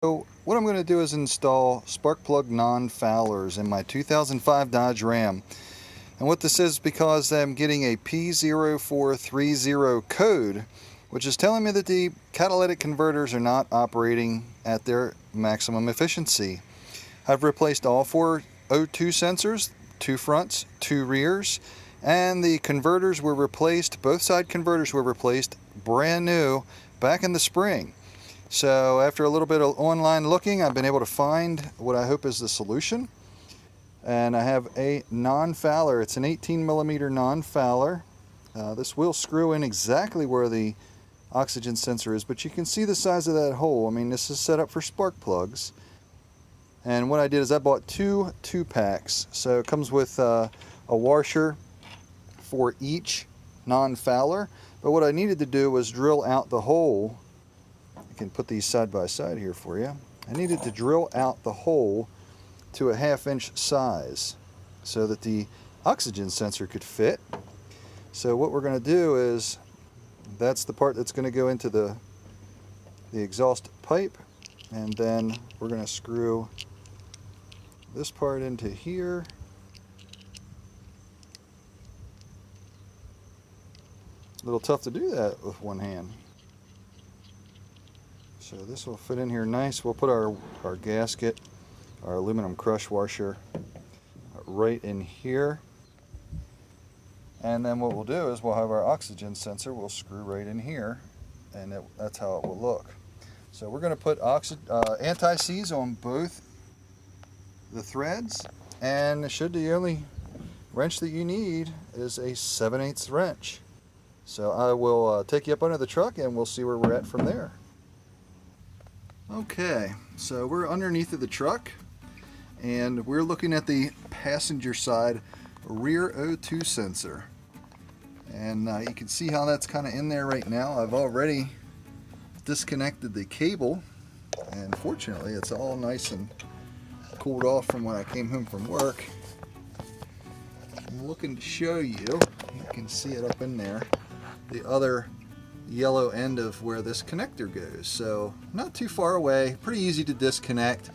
So what I'm going to do is install spark plug non-foulers in my 2005 Dodge Ram. And what this is because I'm getting a P0430 code, which is telling me that the catalytic converters are not operating at their maximum efficiency. I've replaced all 4 O2 sensors, 2 fronts, 2 rears, and the converters were replaced, both side converters were replaced brand new back in the spring. So after a little bit of online looking, I've been able to find what I hope is the solution. And I have a non-fouler. It's an 18mm non-fouler. This will screw in exactly where the oxygen sensor is, but you can see the size of that hole. I mean, this is set up for spark plugs. And what I did is I bought two 2-packs. So it comes with a washer for each non-fouler. But what I needed to do was drill out the hole. I can put these side by side here for you. I needed to drill out the hole to a 1/2 inch size so that the oxygen sensor could fit. So what we're going to do is, that's the part that's going to go into the exhaust pipe, and then we're going to screw this part into here. A little tough to do that with one hand. So this will fit in here nice. We'll put our gasket, our aluminum crush washer, right in here. And then what we'll do is we'll have our oxygen sensor, we'll screw right in here, and that's how it will look. So we're going to put anti-seize on both the threads, and the only wrench that you need is a 7/8 wrench. So I will take you up under the truck and we'll see where we're at from there. Okay, so we're underneath of the truck and we're looking at the passenger side rear O2 sensor. And you can see how that's kind of in there right now. I've already disconnected the cable, and fortunately it's all nice and cooled off from when I came home from work. I'm looking to show you, you can see it up in there, the other yellow end of where this connector goes. So not too far away, pretty easy to disconnect.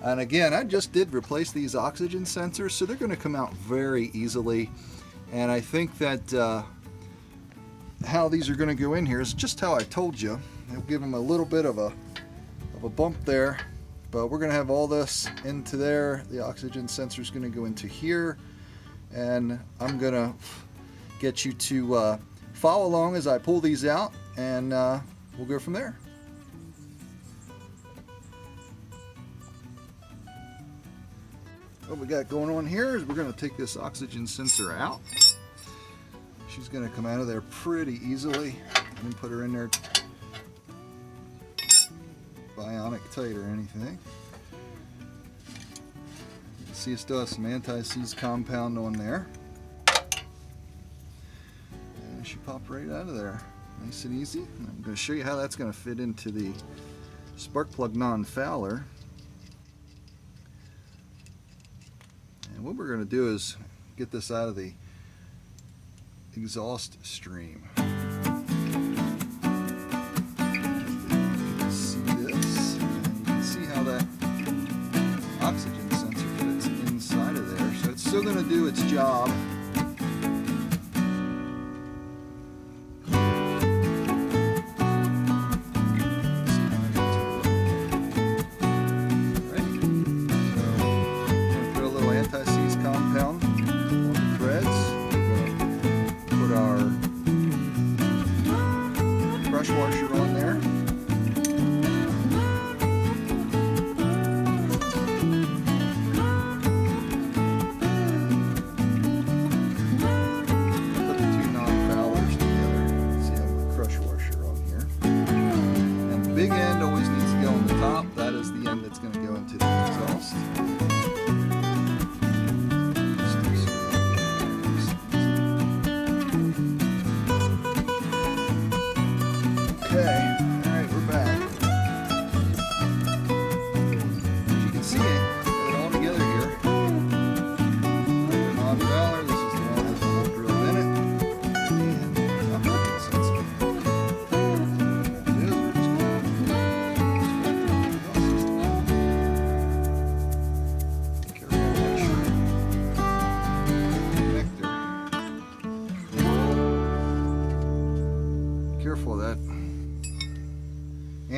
And again, I just did replace these oxygen sensors, so they're going to come out very easily. And I think that how these are going to go in here is just how I told you. I'll give them a little bit of a bump there, but we're going to have all this into there. The oxygen sensor is going to go into here, and I'm going to get you to follow along as I pull these out, and we'll go from there. What we got going on here is we're going to take this oxygen sensor out. She's going to come out of there pretty easily. I didn't put her in there bionic tight or anything. You can see it still has some anti-seize compound on there. And she popped right out of there. Nice and easy. And I'm going to show you how that's going to fit into the spark plug non-fouler. And what we're going to do is get this out of the exhaust stream. You can see this, and you can see how that oxygen sensor fits inside of there. So it's still going to do its job. Washer on there. Put the 2 non-foulers together. See, I have the crush washer on here. And the big end always needs to go on the top. That is the end that's going to go into the exhaust. Okay, alright, we're back. As you can see, got it all together here. The non-fouler, this is the one that has the hole drilled in it. And the oxygen sensor. What we're going to do is we're just going to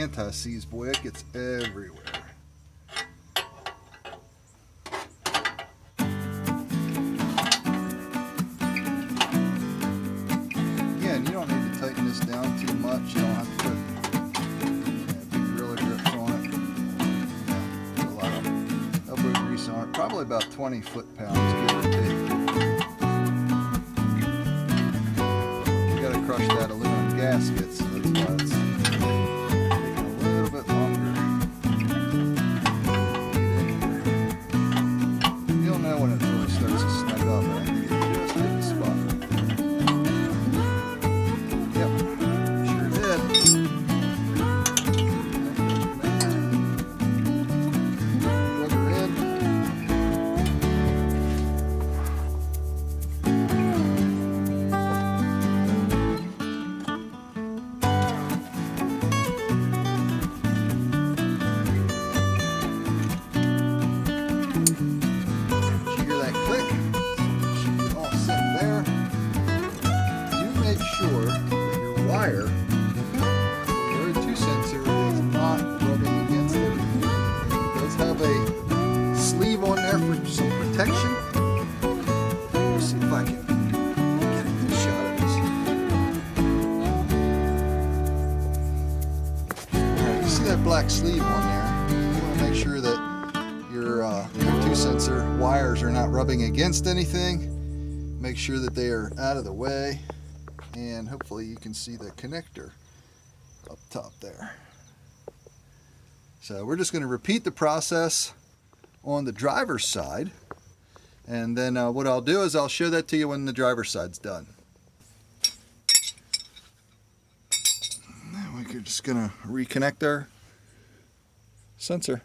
anti-seize, boy, it gets everywhere. Again, you don't need to tighten this down too much. You don't have to put big gorilla grips on it. Put a lot of elbow grease on it. Probably about 20 foot-pounds, give or take. You got to crush that aluminum gasket, so that's why it's taking a little bit longer. You'll know when it really starts to snug up. I think it just hit the spot. Yep, sure did. Plug her in. Sure that your wire, your O2 sensor, is not rubbing against it. It does have a sleeve on there for some protection. Let's see if I can get a good shot of this. Alright, you see that black sleeve on there? You want to make sure that your O2 sensor wires are not rubbing against anything. Make sure that they are out of the way. And hopefully you can see the connector up top there. So we're just going to repeat the process on the driver's side, and then what I'll do is I'll show that to you when the driver's side's done. Now we're just going to reconnect our sensor.